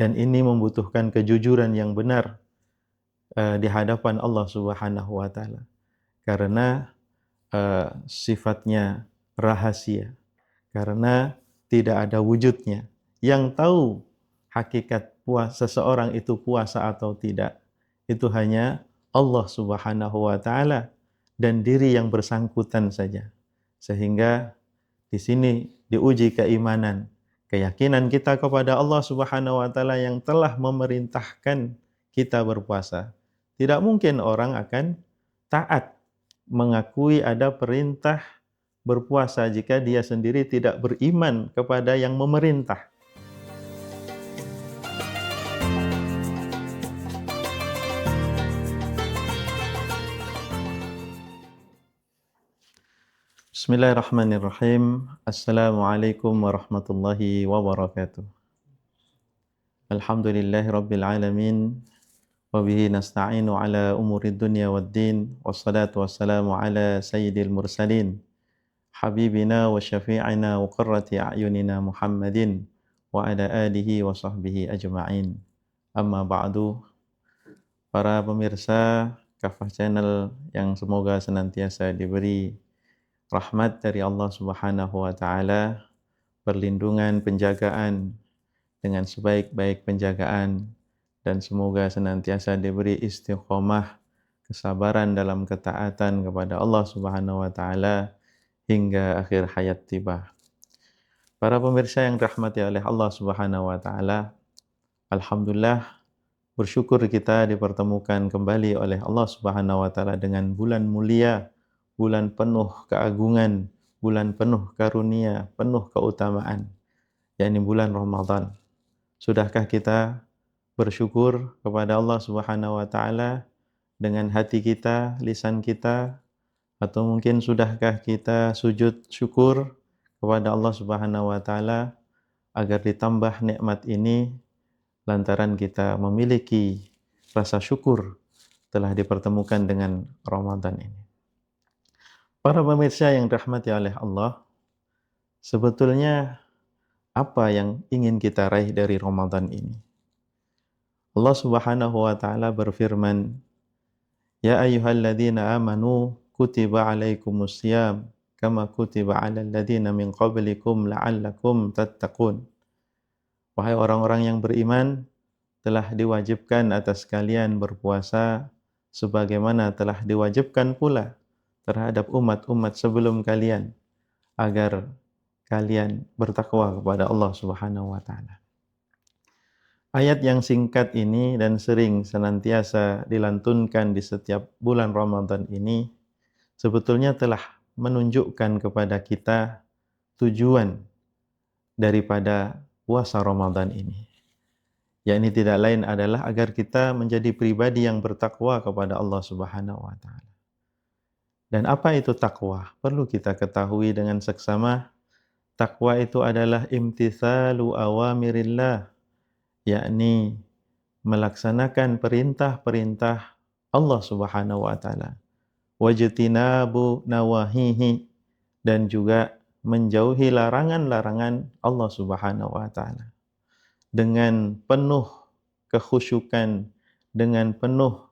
Dan ini membutuhkan kejujuran yang benar di hadapan Allah Subhanahu wa taala. Karena sifatnya rahasia. Karena tidak ada wujudnya. Yang tahu hakikat seseorang itu puasa atau tidak, itu hanya Allah Subhanahu wa taala dan diri yang bersangkutan saja. Sehingga di sini diuji keimanan, keyakinan kita kepada Allah Subhanahu wa taala yang telah memerintahkan kita berpuasa. Tidak mungkin orang akan taat mengakui ada perintah berpuasa jika dia sendiri tidak beriman kepada yang memerintah. Bismillahirrahmanirrahim. Assalamualaikum warahmatullahi wabarakatuh. Alhamdulillahirabbil alamin. Wa bihi nasta'inu ala umuri dunya waddin. Wassalatu wassalamu ala sayyidil mursalin. Habibina wa syafi'ina wa qurrati a'yunina Muhammadin wa ala alihi wa sahbihi ajma'in. Amma ba'du. Para pemirsa Kafah Channel yang semoga senantiasa diberi rahmat dari Allah Subhanahu wa taala, perlindungan, penjagaan dengan sebaik-baik penjagaan, dan semoga senantiasa diberi istiqomah, kesabaran dalam ketaatan kepada Allah Subhanahu wa taala hingga akhir hayat tiba. Para pemirsa yang dirahmati oleh Allah Subhanahu wa taala, alhamdulillah bersyukur kita dipertemukan kembali oleh Allah Subhanahu wa taala dengan bulan mulia, bulan penuh keagungan, bulan penuh karunia, penuh keutamaan, yakni bulan Ramadan. Sudahkah kita bersyukur kepada Allah Subhanahu wa taala dengan hati kita, lisan kita, atau mungkin sudahkah kita sujud syukur kepada Allah Subhanahu wa taala agar ditambah nikmat ini lantaran kita memiliki rasa syukur telah dipertemukan dengan Ramadan ini. Para pemirsa yang dirahmati oleh Allah, sebetulnya apa yang ingin kita raih dari Ramadan ini? Allah Subhanahu wa taala berfirman, "Ya ayyuhalladzina amanu kutiba alaikumusiyam kama kutiba alal ladzina min qablikum la'allakum tattaqun." Wahai orang-orang yang beriman, telah diwajibkan atas kalian berpuasa sebagaimana telah diwajibkan pula terhadap umat-umat sebelum kalian agar kalian bertakwa kepada Allah Subhanahu wa taala. Ayat yang singkat ini dan sering senantiasa dilantunkan di setiap bulan Ramadan ini sebetulnya telah menunjukkan kepada kita tujuan daripada puasa Ramadan ini. Yakni tidak lain adalah agar kita menjadi pribadi yang bertakwa kepada Allah Subhanahu wa taala. Dan apa itu takwa? Perlu kita ketahui dengan seksama, takwa itu adalah imtitsalu awamirillah, yakni melaksanakan perintah-perintah Allah Subhanahu wa taala, wajtinabu nawahihi, dan juga menjauhi larangan-larangan Allah Subhanahu wa taala dengan penuh kekhusyukan, dengan penuh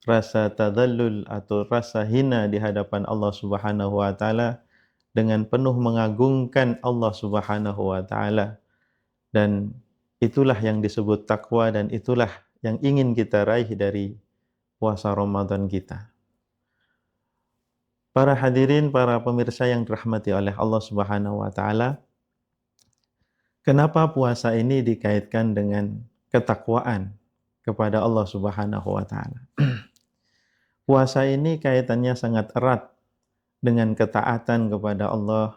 rasa tadallul atau rasa hina di hadapan Allah Subhanahu wa taala, dengan penuh mengagungkan Allah Subhanahu wa taala. Dan itulah yang disebut takwa dan itulah yang ingin kita raih dari puasa Ramadan kita. Para hadirin, para pemirsa yang dirahmati oleh Allah Subhanahu wa taala, kenapa puasa ini dikaitkan dengan ketakwaan kepada Allah Subhanahu wa taala? Puasa ini kaitannya sangat erat dengan ketaatan kepada Allah,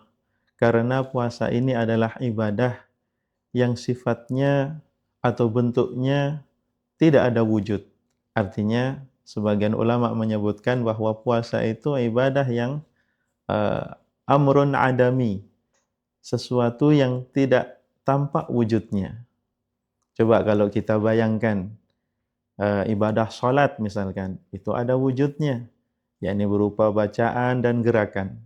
karena puasa ini adalah ibadah yang sifatnya atau bentuknya tidak ada wujud. Artinya, sebagian ulama menyebutkan bahwa puasa itu ibadah yang amrun adami, sesuatu yang tidak tampak wujudnya. Coba kalau kita bayangkan, ibadah salat misalkan, itu ada wujudnya, yakni berupa bacaan dan gerakan.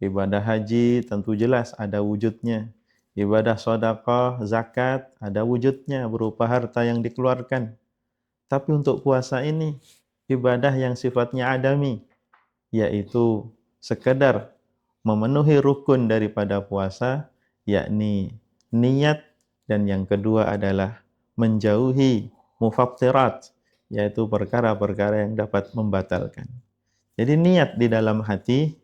Ibadah haji tentu jelas ada wujudnya, Ibadah sedekah, zakat, ada wujudnya berupa harta yang dikeluarkan. Tapi untuk puasa ini, ibadah yang sifatnya adami, yaitu sekedar memenuhi rukun daripada puasa, yakni niat, dan yang kedua adalah menjauhi mufattirat, yaitu perkara-perkara yang dapat membatalkan. Jadi niat di dalam hati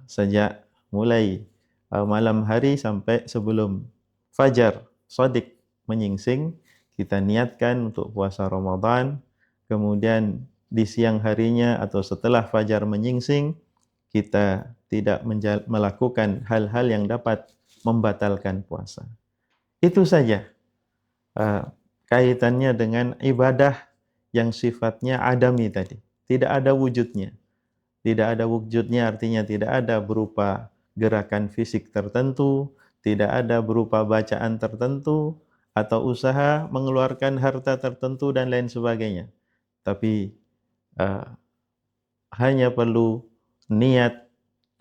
sejak mulai malam hari sampai sebelum fajar shadiq menyingsing, kita niatkan untuk puasa Ramadan. Kemudian di siang harinya atau setelah fajar menyingsing, kita tidak melakukan hal-hal yang dapat membatalkan puasa. Itu saja kaitannya dengan ibadah yang sifatnya adami tadi. Tidak ada wujudnya. Tidak ada wujudnya artinya tidak ada berupa gerakan fisik tertentu, tidak ada berupa bacaan tertentu, atau usaha mengeluarkan harta tertentu dan lain sebagainya. Tapi hanya perlu niat,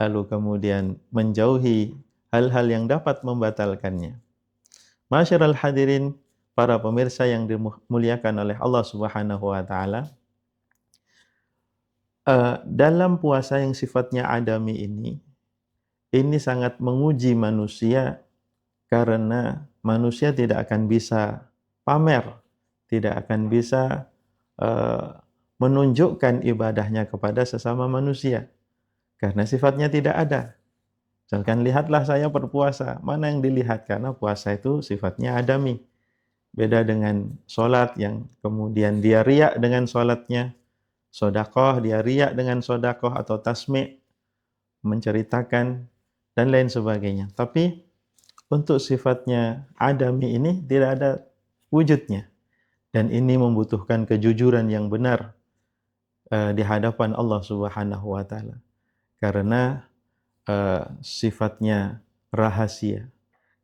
lalu kemudian menjauhi hal-hal yang dapat membatalkannya. Masyiral hadirin, para pemirsa yang dimuliakan oleh Allah Subhanahu wa taala, dalam puasa yang sifatnya adami ini sangat menguji manusia karena manusia tidak akan bisa pamer, tidak akan bisa menunjukkan ibadahnya kepada sesama manusia karena sifatnya tidak ada. Misalkan lihatlah saya berpuasa, mana yang dilihat karena puasa itu sifatnya adami. Beda dengan sholat yang kemudian dia riak dengan sholatnya, sedekah dia riak dengan sedekah atau tasmi' menceritakan dan lain sebagainya. Tapi untuk sifatnya adami ini tidak ada wujudnya. Dan ini membutuhkan kejujuran yang benar di hadapan Allah Subhanahu wa taala. Karena sifatnya rahasia.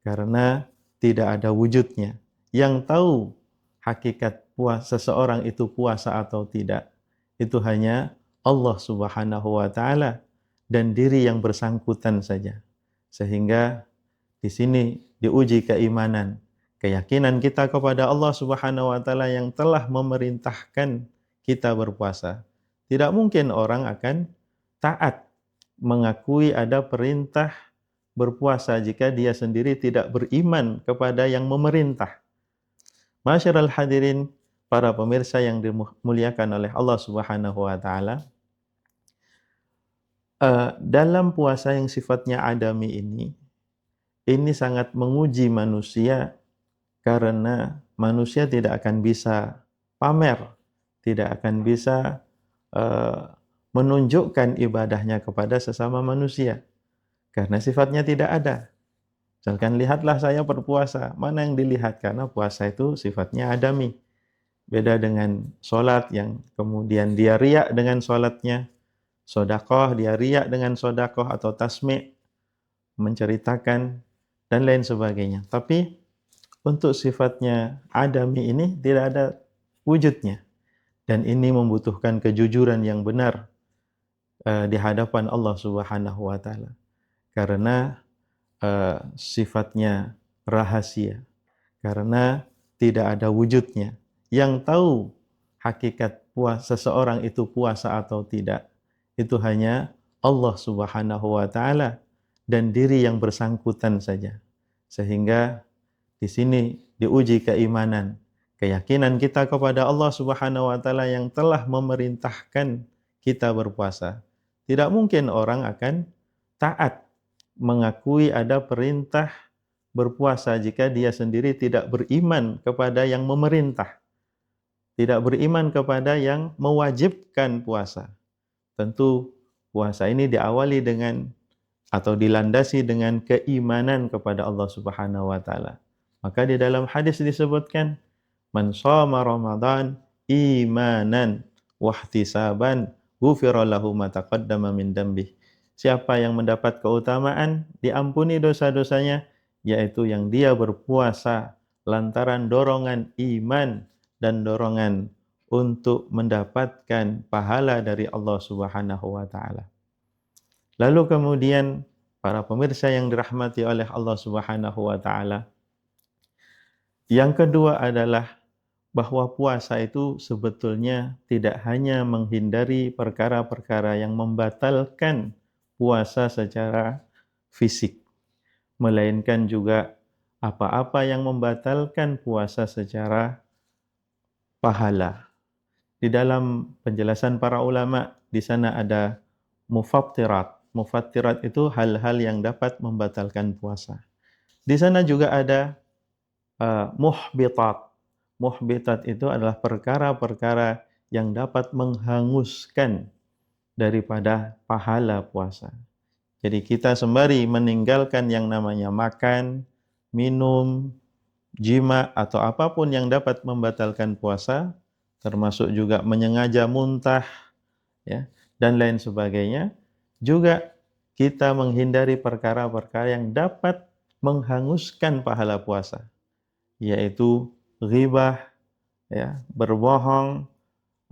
Karena tidak ada wujudnya. Yang tahu hakikat puasa seseorang itu puasa atau tidak, itu hanya Allah Subhanahu wa taala dan diri yang bersangkutan saja. Sehingga di sini diuji keimanan, keyakinan kita kepada Allah Subhanahu wa taala yang telah memerintahkan kita berpuasa. Tidak mungkin orang akan taat mengakui ada perintah berpuasa jika dia sendiri tidak beriman kepada yang memerintah. Masyiral hadirin, para pemirsa yang dimuliakan oleh Allah Subhanahu wa taala, dalam puasa yang sifatnya adami ini sangat menguji manusia karena manusia tidak akan bisa pamer, tidak akan bisa menunjukkan ibadahnya kepada sesama manusia karena sifatnya tidak ada. Misalkan lihatlah saya berpuasa, mana yang dilihat karena puasa itu sifatnya adami. Beda dengan sholat yang kemudian dia riak dengan sholatnya, sedekah dia riak dengan sedekah atau tasmi' menceritakan dan lain sebagainya. Tapi untuk sifatnya adami ini tidak ada wujudnya. Dan ini membutuhkan kejujuran yang benar di hadapan Allah Subhanahu wa taala. Karena sifatnya rahasia. Karena tidak ada wujudnya. Yang tahu hakikat puasa seseorang itu puasa atau tidak, itu hanya Allah Subhanahu wa taala dan diri yang bersangkutan saja. Sehingga di sini diuji keimanan, keyakinan kita kepada Allah Subhanahu wa taala yang telah memerintahkan kita berpuasa. Tidak mungkin orang akan taat mengakui ada perintah berpuasa jika dia sendiri tidak beriman kepada yang memerintah, tidak beriman kepada yang mewajibkan puasa. Tentu puasa ini diawali dengan atau dilandasi dengan keimanan kepada Allah Subhanahu wa taala. Maka di dalam hadis disebutkan, man shoma Ramadan imanan wahtisaban ghufira lahu ma taqaddama min dambih. Siapa yang mendapat keutamaan diampuni dosa-dosanya, yaitu yang dia berpuasa lantaran dorongan iman dan dorongan untuk mendapatkan pahala dari Allah Subhanahu wa taala. Lalu kemudian para pemirsa yang dirahmati oleh Allah Subhanahu wa taala. Yang kedua adalah bahwa puasa itu sebetulnya tidak hanya menghindari perkara-perkara yang membatalkan puasa secara fisik, melainkan juga apa-apa yang membatalkan puasa secara pahala. Di dalam penjelasan para ulama, di sana ada mufattirat. Mufattirat itu hal-hal yang dapat membatalkan puasa. Di sana juga ada muhbitat. Muhbitat itu adalah perkara-perkara yang dapat menghanguskan daripada pahala puasa. Jadi kita sembari meninggalkan yang namanya makan, minum, jima atau apapun yang dapat membatalkan puasa, termasuk juga menyengaja muntah, ya, dan lain sebagainya, juga kita menghindari perkara-perkara yang dapat menghanguskan pahala puasa, yaitu ghibah, ya, berbohong,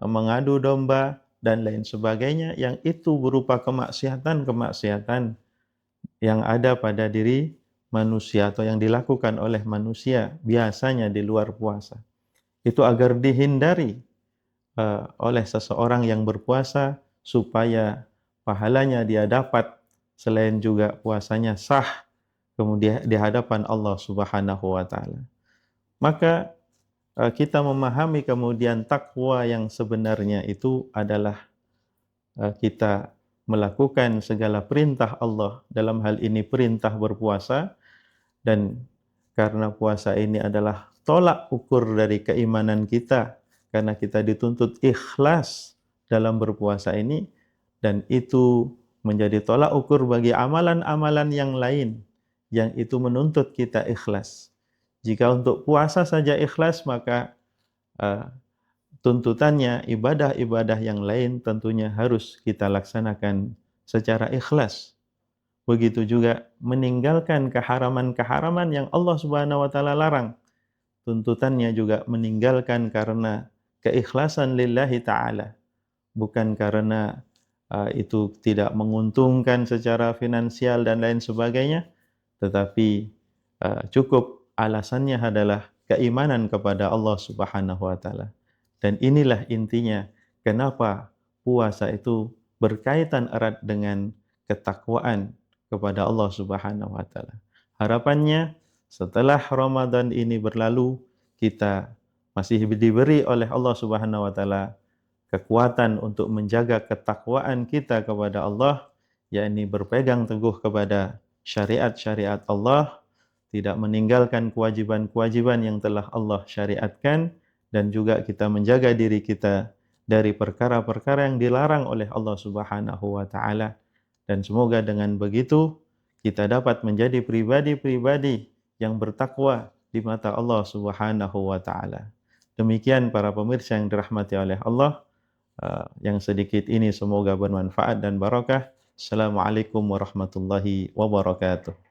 mengadu domba, dan lain sebagainya, yang itu berupa kemaksiatan-kemaksiatan yang ada pada diri manusia atau yang dilakukan oleh manusia biasanya di luar puasa. Itu agar dihindari oleh seseorang yang berpuasa supaya pahalanya dia dapat, selain juga puasanya sah kemudian di hadapan Allah Subhanahu wa taala. Maka kita memahami kemudian takwa yang sebenarnya itu adalah kita melakukan segala perintah Allah, dalam hal ini perintah berpuasa, dan karena puasa ini adalah tolak ukur dari keimanan kita, karena kita dituntut ikhlas dalam berpuasa ini, dan itu menjadi tolak ukur bagi amalan-amalan yang lain yang itu menuntut kita ikhlas. Jika untuk puasa saja ikhlas, maka tuntutannya ibadah-ibadah yang lain tentunya harus kita laksanakan secara ikhlas. Begitu juga meninggalkan keharaman-keharaman yang Allah Subhanahu wa taala larang. Tuntutannya juga meninggalkan karena keikhlasan lillahi ta'ala. Bukan karena itu tidak menguntungkan secara finansial dan lain sebagainya, tetapi cukup alasannya adalah keimanan kepada Allah Subhanahu wa taala. Dan inilah intinya kenapa puasa itu berkaitan erat dengan ketakwaan kepada Allah Subhanahu wa taala. Harapannya setelah Ramadan ini berlalu, kita masih diberi oleh Allah Subhanahu wa taala kekuatan untuk menjaga ketakwaan kita kepada Allah, yakni berpegang teguh kepada syariat-syariat Allah, tidak meninggalkan kewajiban-kewajiban yang telah Allah syariatkan, dan juga kita menjaga diri kita dari perkara-perkara yang dilarang oleh Allah Subhanahu wa taala. Dan semoga dengan begitu kita dapat menjadi pribadi-pribadi yang bertakwa di mata Allah Subhanahu wa taala. Demikian para pemirsa yang dirahmati oleh Allah, yang sedikit ini semoga bermanfaat dan barakah. Assalamualaikum warahmatullahi wabarakatuh.